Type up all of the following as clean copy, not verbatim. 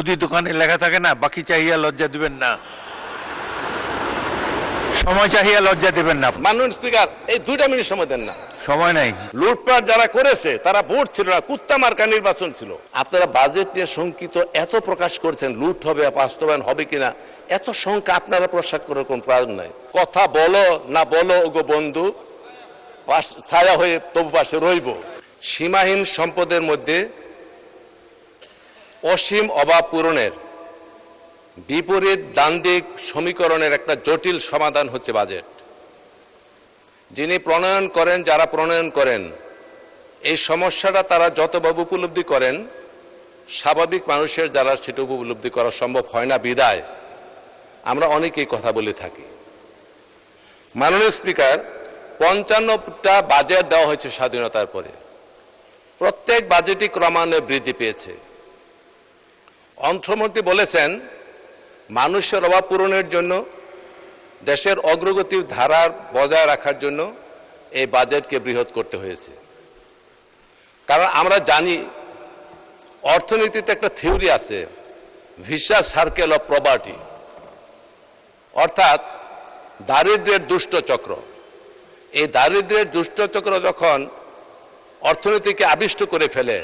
মুদি দোকানে লেখা থাকে না, বাকি চাহিয়া লজ্জা দিবেন না, সময় চাহিয়া লজ্জা দিবেন না। মাননীয় স্পিকার, এই 2টা মিনিট সময় দেন না। সময় নাই। লুটপাট যারা করেছে তারা ভোট ছিল না, কুত্তা মার্কা নির্বাচন ছিল। আপনারা বাজেট নিয়ে শঙ্কিত এত প্রকাশ করছেন, লুট হবে, বাস্তবায়ন হবে কিনা, এত শঙ্কা আপনারা প্রকাশ করার কোন প্রয়োজন নাই। কথা বলো না বলো ওগো বন্ধু, ছায়া হয়ে তবু পাশে রইব। সীমাহীন সম্পদের মধ্যে অসীম অভাব পূরণের বিপরীত দ্বান্দ্বিক সমীকরণের একটা জটিল সমাধান হচ্ছে বাজেট। যিনি প্রণয়ন করেন, যারা প্রণয়ন করেন, এই সমস্যাটা তারা যতভাবে উপলব্ধি করেন, স্বাভাবিক মানুষের যারা সেটা উপলব্ধি করা সম্ভব হয় না বিদায় আমরা অনেকেই কথা বলে থাকি। মাননীয় স্পিকার, 55টা বাজেট দেওয়া হয়েছে স্বাধীনতার পরে। প্রত্যেক বাজেটই ক্রমান্বয়ে বৃদ্ধি পেয়েছে। অর্থমন্ত্রী বলেছেন মানুষের অভাব পূরণের জন্য, দেশের অগ্রগতির ধারার বজায় রাখার জন্য এই বাজেটকে বৃহৎ করতে হয়েছে। কারণ আমরা জানি অর্থনীতিতে একটা থিওরি আছে, ভিশাস সার্কেল অফ পভার্টি, অর্থাৎ দারিদ্র্যের দুষ্ট চক্র। এই দারিদ্র্যের দুষ্ট চক্র যখন অর্থনীতিকে আবিষ্ট করে ফেলে,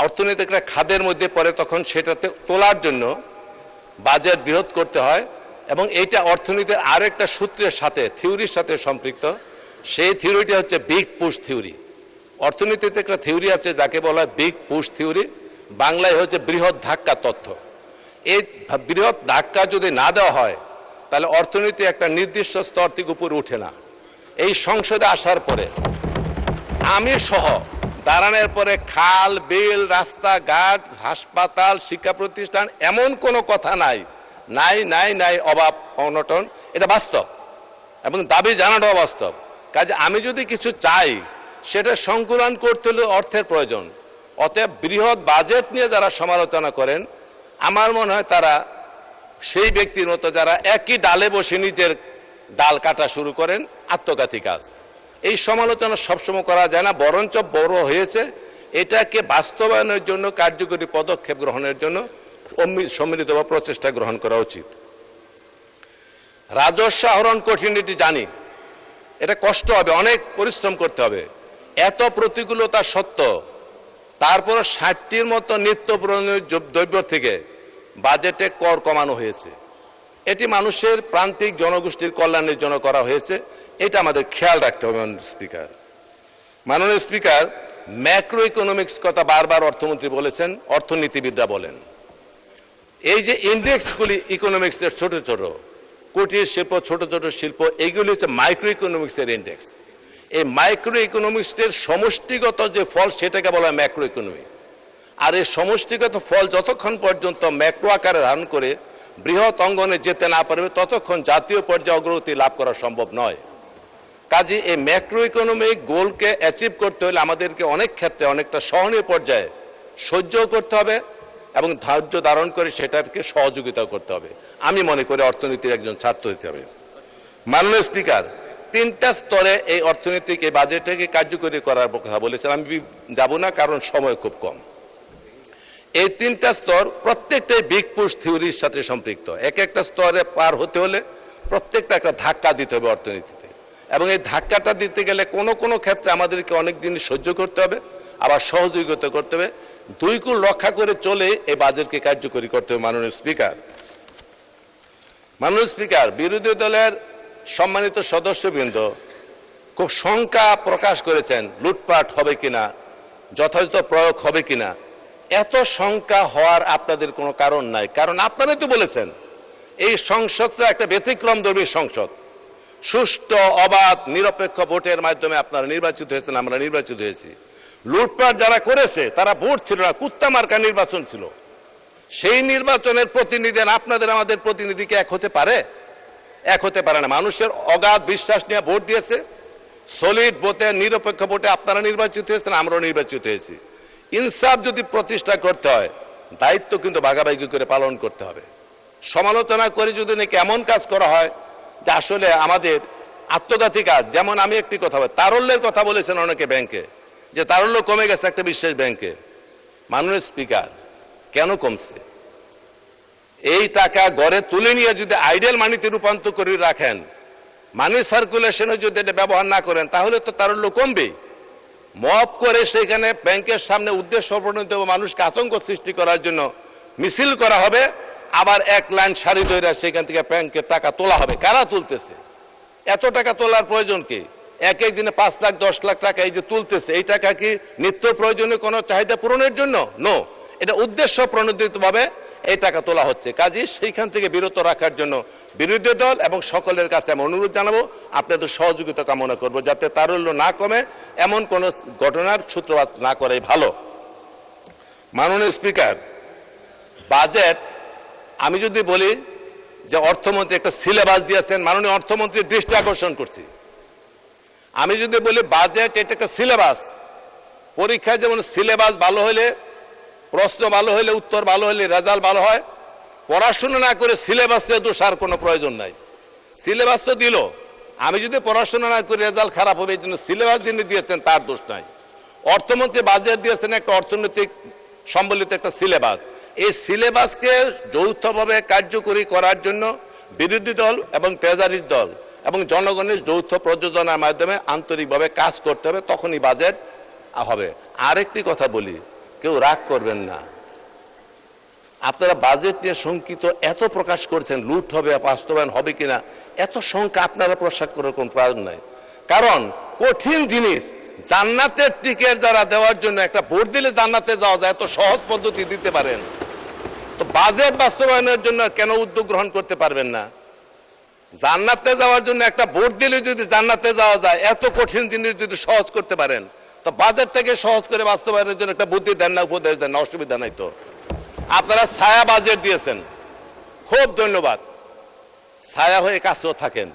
অর্থনীতি একটা খাদের মধ্যে পড়ে, তখন সেটাতে তোলার জন্য বাজেট বৃহৎ করতে হয়। এবং এইটা অর্থনীতির আরেকটা সূত্রের সাথে, থিওরির সাথে সম্পৃক্ত। সেই থিওরিটা হচ্ছে বিগ পুশ থিওরি। অর্থনীতিতে একটা থিওরি আছে যাকে বলা হয় বিগ পুশ থিওরি, বাংলায় হচ্ছে বৃহৎ ধাক্কা তত্ত্ব। এই বৃহৎ ধাক্কা যদি না দেওয়া হয় তাহলে অর্থনীতি একটা নির্দিষ্ট স্তর থেকে উপরে উঠে না। এই সংসদে আসার পরে আমি সহ দাঁড়ানোর পরে খাল, বিল, রাস্তাঘাট, হাসপাতাল, শিক্ষা প্রতিষ্ঠান, এমন কোনো কথা নাই নাই নাই নাই অভাব অনটন। এটা বাস্তব এবং দাবি জানাটাও বাস্তব। কাজে আমি যদি কিছু চাই সেটা সংকুলন করতে হলে অর্থের প্রয়োজন। অতএব বৃহৎ বাজেট নিয়ে যারা সমালোচনা করেন, আমার মনে হয় তারা সেই ব্যক্তির মতো যারা একই ডালে বসে নিজের ডাল কাটা শুরু করেন, আত্মঘাতী কাজ। এই সমালোচনা সবসময় করা যায় না, বরঞ্চ বড় হয়েছে এটাকে বাস্তবায়নের জন্য কার্যকরী পদক্ষেপ গ্রহণের জন্য সম্মিলিত বা প্রচেষ্টা গ্রহণ করা উচিত। রাজস্ব আহরণ কঠিন, এটি জানি, এটা কষ্ট হবে, অনেক পরিশ্রম করতে হবে। এত প্রতিকূলতা সত্ত্বেও তারপর 60টির মতো নিত্য প্রয়োজনীয় দ্রব্য থেকে বাজেটে কর কমানো হয়েছে। এটি মানুষের প্রান্তিক জনগোষ্ঠীর কল্যাণের জন্য করা হয়েছে, এটা আমাদের খেয়াল রাখতে হবে। মাননীয় স্পিকার, ম্যাক্রো ইকোনমিক্স কথা বারবার অর্থমন্ত্রী বলেছেন, অর্থনীতিবিদরা বলেন। এই যে ইন্ডেক্সগুলি ইকোনমিক্সের ছোট ছোট কুটির শিল্প, ছোট ছোট শিল্প, এইগুলি হচ্ছে মাইক্রো ইকোনমিক্সের ইন্ডেক্স। এই মাইক্রো ইকোনমিক্সের সমষ্টিগত যে ফল সেটাকে বলা হয় ম্যাক্রো ইকোনমি। আর এই সমষ্টিগত ফল যতক্ষণ পর্যন্ত ম্যাক্রো আকারে ধারণ করে বৃহৎ অঙ্গনে যেতে না পারবে ততক্ষণ জাতীয় পর্যায়ে অগ্রগতি লাভ করা সম্ভব নয়। কাজে এই ম্যাক্রো ইকোনমিক গোলকে অ্যাচিভ করতে হলে আমাদেরকে অনেক ক্ষেত্রে অনেকটা সহনীয় পর্যায়ে সহ্য করতে হবে এবং ধৈর্য ধারণ করে সেটাকে সহযোগিতা করতে হবে। আমি মনে করি অর্থনীতির একজন ছাত্র হতে হবে। মাননীয় স্পিকার, 3টা স্তরে এই অর্থনৈতিক এই বাজেটকে কার্যকরী করার কথা বলেছেন, আমি যাব না কারণ সময় খুব কম। এই 3টা স্তর প্রত্যেকটাই বিগ পুশ থিওরির সাথে সম্পৃক্ত। এক একটা স্তরে পার হতে হলে প্রত্যেকটা একটা ধাক্কা দিতে হবে অর্থনীতিতে, এবং এই ধাক্কাটা দিতে গেলে কোনো কোনো ক্ষেত্রে আমাদেরকে অনেক দিন সহ্য করতে হবে, আবার সহযোগিতা করতে হবে। 2 কুল রক্ষা করে চলে এই বাজেটকে কার্যকরী করতে হবে। মাননীয় স্পিকার, বিরোধী দলের সম্মানিত সদস্যবৃন্দ খুব শঙ্কা প্রকাশ করেছেন লুটপাট হবে কিনা, যথাযথ প্রয়োগ হবে কিনা। এত শঙ্কা হওয়ার আপনাদের কোনো কারণ নাই, কারণ আপনারাই তো বলেছেন এই সংসদটা একটা ব্যতিক্রমধর্মী সংসদ। সুষ্ঠু, অবাধ, নিরপেক্ষ ভোটের মাধ্যমে আপনারা নির্বাচিত হয়েছেন, আমরা নির্বাচিত হয়েছি। লুটপাট যারা করেছে তারা ভোট ছিল না, কুত্তা মার্কা নির্বাচন ছিল। সেই নির্বাচনের প্রতিনিধি আপনাদের আমাদের প্রতিনিধিকে এক হতে পারে? এক হতে পারে না। মানুষের অগাধ বিশ্বাস নিয়ে ভোট দিয়েছে, সলিড ভোটে, নিরপেক্ষ ভোটে আপনারা নির্বাচিত হয়েছেন, আমরাও নির্বাচিত হয়েছি। ইনসাফ যদি প্রতিষ্ঠা করতে হয় দায়িত্ব কিন্তু ভাগাভাগি করে পালন করতে হবে। সমালোচনা করে যদি নাকি এমন কাজ করা হয় যে আসলে আমাদের আত্মঘাতী কাজ, যেমন আমি একটি কথা বলি, তারল্যের কথা বলেছেন অনেকে ব্যাংকে, যে তারল্য কমে গেছে একটা বিশেষ ব্যাংকে। মাননীয় স্পিকার, কেন কমছে? এই টাকা গড়ে তুলে নিয়ে যদি আইডিয়াল মানিতে রূপান্তর করে রাখেন, মানি সার্কুলেশনে যদি এটা ব্যবহার না করেন, তাহলে তো তারল্য কমবে। মব করে সেখানে ব্যাংকের সামনে উদ্দেশ্য প্রণোদিত মানুষকে আতঙ্ক সৃষ্টি করার জন্য মিছিল করা হবে, আবার এক লাইন সারি ধরে সেখান থেকে ব্যাংকের টাকা তোলা হবে। কারা তুলতেছে? এত টাকা তোলার প্রয়োজন কি? এক এক দিনে 5 লাখ 10 লাখ টাকা এই যে তুলতেছে, এই টাকা কি নিত্য প্রয়োজনীয় কোনো চাহিদা পূরণের জন্য? নো, এটা উদ্দেশ্য প্রণোদিতভাবে এই টাকা তোলা হচ্ছে। কাজে সেইখান থেকে বিরত রাখার জন্য বিরোধী দল এবং সকলের কাছে আমি অনুরোধ জানাবো, আপনাদের সহযোগিতা কামনা করব, যাতে তারল্য না কমে, এমন কোন ঘটনার সূত্রপাত না করে ভালো। মাননীয় স্পিকার, বাজেট আমি যদি বলি যে অর্থমন্ত্রী একটা সিলেবাস দিয়েছেন, মাননীয় অর্থমন্ত্রীর দৃষ্টি আকর্ষণ করছি। আমি যদি বলি বাজেট এটা একটা সিলেবাস, পরীক্ষায় যেমন সিলেবাস ভালো হলে, প্রশ্ন ভালো হলে, উত্তর ভালো হলে রেজাল্ট ভালো হয়, পড়াশোনা না করে সিলেবাসটা দোষার কোনো প্রয়োজন নাই। সিলেবাস তো দিল, আমি যদি পড়াশোনা না করে রেজাল্ট খারাপ হবে, এই জন্য সিলেবাস যিনি দিয়েছেন তার দোষ নাই। অর্থমন্ত্রী বাজেট দিয়েছেন একটা অর্থনৈতিক সম্বলিত একটা সিলেবাস। এই সিলেবাসকে যৌথভাবে কার্যকরী করার জন্য বিরোধী দল এবং ট্রেজারি দল এবং জনগণের যৌথ প্রযোজনার মাধ্যমে আন্তরিকভাবে কাজ করতে হবে, তখনই বাজেট হবে। আরেকটি কথা বলি, কেউ রাগ করবেন না, আপনারা বাজেট নিয়ে শঙ্কিত এত প্রকাশ করছেন, লুট হবে, বাস্তবায়ন হবে কিনা, এত শঙ্কা আপনারা প্রকাশ করার কোন প্রয়োজন নাই। কারণ কঠিন জিনিস, জান্নাতের টিকিট যারা দেওয়ার জন্য একটা ভোট দিলে জান্নাতে যাওয়া যায়, এত সহজ পদ্ধতি দিতে পারেন, তো বাজেট বাস্তবায়নের জন্য কেন উদ্যোগ গ্রহণ করতে পারবেন না? জান্নাতে যাওয়ার জন্য একটা ভোট দিলে যদি জান্নাতে যাওয়া যায়, এত কঠিন জিনিস যদি সহজ করতে পারেন, তো বাজেটটাকে সহজ করে বাস্তবায়নের জন্য একটা বুদ্ধি দেন না, উপদেশ দেন না, অসুবিধা নাই তো। আপনারা ছায়া বাজেট দিয়েছেন, খুব ধন্যবাদ। ছায়া হয়ে কাছেও থাকেন,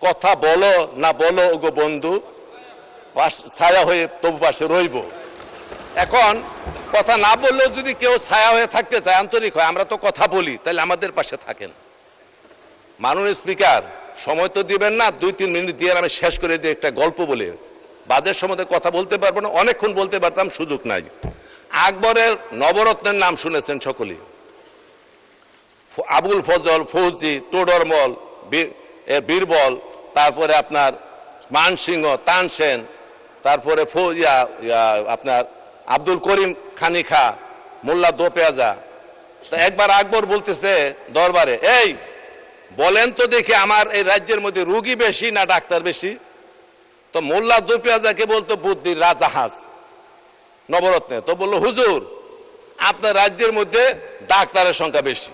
কথা বলো না বলো ওগো বন্ধু, ছায়া হয়ে তবু পাশে রইব। এখন কথা না বললেও যদি কেউ ছায়া হয়ে থাকতে চায়, আন্তরিক হয়, আমরা তো কথা বলি, তাহলে আমাদের পাশে থাকেন। মাননীয় স্পিকার, সময় তো দিবেন না, 2-3 মিনিট দিয়ে আমি শেষ করে দিই একটা গল্প বলে। বাজেট সম্বন্ধে কথা বলতে পারবো না, অনেকক্ষণ বলতে পারতাম, সুযোগ নাই। আকবরের নবরত্নের নাম শুনেছেন সকলেই, আবুল ফজল, ফৌজি, টোডরমল, বীরবল, তারপরে আপনার মানসিংহ, তানসেন, তারপরে আপনার আব্দুল করিম খানি খা, মোল্লা দোপেয়াজা। তো একবার আকবর বলতেছে দরবারে, এই বলেন তো দেখি আমার এই রাজ্যের মধ্যে রুগী বেশি না ডাক্তার বেশি? তো মোল্লা দোপেয়াজাকে বলতো বুদ্ধির রাজাহাজ নবরত্নে। তো বললো, হুজুর আপনার রাজ্যের মধ্যে ডাক্তারের সংখ্যা বেশি।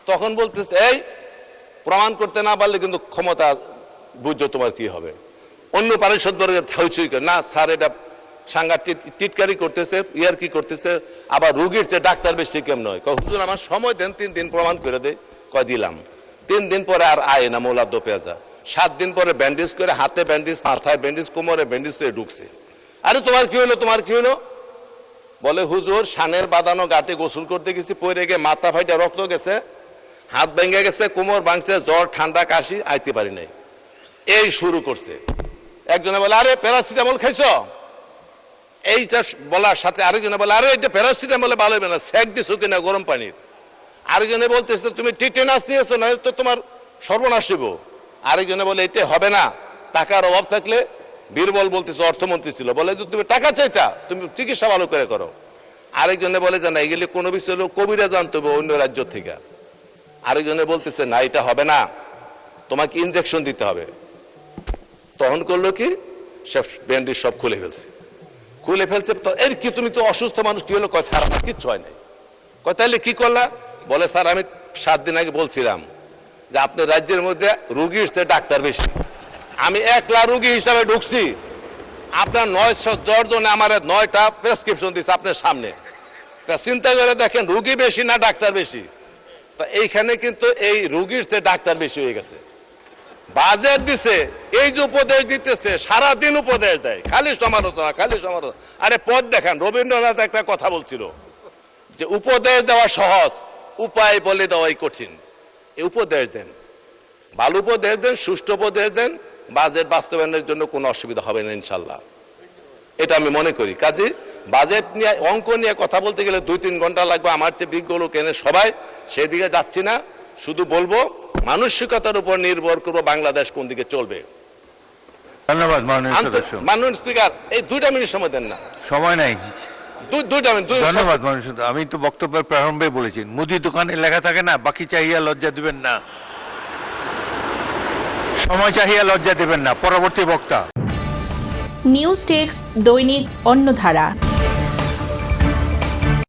তখন বলতেছে, এই প্রমাণ করতে না পারলে কিন্তু ক্ষমতা বুঝছো তোমার কি হবে। অন্য পারিষদ হইচই করে, না স্যার এটা সাংঘাতিক টিটকারি করতেছে, ইয়ার কি করতেছে, আবার রুগীর চেয়ে ডাক্তার বেশি কেমন হয়। হুজুর আমার সময় দেন, 3 দিন প্রমাণ করে দেয়। কয় দিলাম। 3 দিন পরে আর আয় না মোল্লা দোপেয়াজা। 7 দিন পরে ব্যান্ডেজ করে, হাতে ব্যান্ডেজ, মাথায় ব্যান্ডেজ, কোমরে ব্যান্ডেজ করে ঢুকছে। আরে তোমার কি হলো, তোমার কি হলো? বলে, হুজুর সানের বাঁধানো ঘাটে গোসল করতে গেছি, পরে গিয়ে মাথা ফাইটা রক্ত গেছে, হাত ভেঙে গেছে, কোমর ভাঙছে, জ্বর ঠান্ডা কাশি, আইতে পারি নাই। এই শুরু করছে। একজনে বলে, আরে প্যারাসিটামল খাইছো? এইটা বলার সাথে আরেকজনে বলে, আরে এটা প্যারাসিটামলে ভালো হবে না, সেক দিছো কিনা গরম পানির। আরেকজনে বলতেছে, তুমি টিটেনাস দিয়েছো না, তো তোমার সর্বনাশ হইব। আরেকজনে বলে, এটা হবে না, টাকার অভাব থাকলে। বীরবল বলতেছে, অর্থমন্ত্রী ছিল, বলে যে তুমি টাকা চাইতা, তুমি চিকিৎসা ভালো করে করো। আরেকজনে বলে যে না, এগুলি কোনো বিষয় হলো কবিরা জানতে হবে অন্য রাজ্য থেকে। আরেকজনে বলতেছে, না এটা হবে না, তোমাকে ইনজেকশন দিতে হবে। তখন করলো কি, সব ব্যান্ডেজ সব খুলে ফেলছে। তো এর কি, তুমি তো অসুস্থ মানুষ, কি হলো? কয় স্যার আমার কিচ্ছু হয় নাই। কয় তাহলে কি করলা? বলে, স্যার আমি 7 দিন আগে বলছিলাম যে আপনার রাজ্যের মধ্যে রুগীর চেয়ে ডাক্তার বেশি। আমি 1 লাখ রুগী হিসাবে ঢুকছি, আপনার 910 জনে আমার 9টা প্রেসক্রিপশন দিচ্ছে আপনার সামনে। তা চিন্তা করে দেখেন, রুগী বেশি না ডাক্তার বেশি? তো এইখানে কিন্তু এই রুগীর চেয়ে ডাক্তার বেশি হয়ে গেছে। বাজেট দিছে, এই যে উপদেশ দিতেছে, সারাদিন উপদেশ দেয়, খালি সমালোচনা, খালি সমালোচনা। আরে পদ দেখান। রবীন্দ্রনাথ একটা কথা বলছিল যে উপদেশ দেওয়া সহজ, উপায় বলে দেওয়াই কঠিন। এই উপদেশ দেন, ভালো উপদেশ দেন, সুষ্ঠু উপদেশ দেন, বাজেট বাস্তবায়নের জন্য কোনো অসুবিধা হবে না ইনশাল্লাহ, এটা আমি মনে করি। কাজে বাজেট নিয়ে অঙ্ক নিয়ে কথা বলতে গেলে 2-3 ঘন্টা লাগবে, আমার চেয়ে বিজ্ঞ লোক এনে সবাই, সেদিকে যাচ্ছি না। শুধু বলবো মানসিকতার উপর নির্ভর করবো বাংলাদেশ কোন দিকে চলবে। ধন্যবাদ মাননীয় সদস্য। মাননীয় স্পিকার, এই 2 মিনিট সময় দেন না। সময় নাই। 2 মিনিট। ধন্যবাদ মাননীয় সদস্য। আমি তো বক্তব্যের প্রারম্ভে বলেছি, মুদি দোকানে লেখা থাকে না, বাকি চাহিয়া লজ্জা দিবেন না। সময় চাহিয়া লজ্জা দিবেন না। পরবর্তী বক্তা। নিউজ টেক্স দৈনিক অন্যধারা।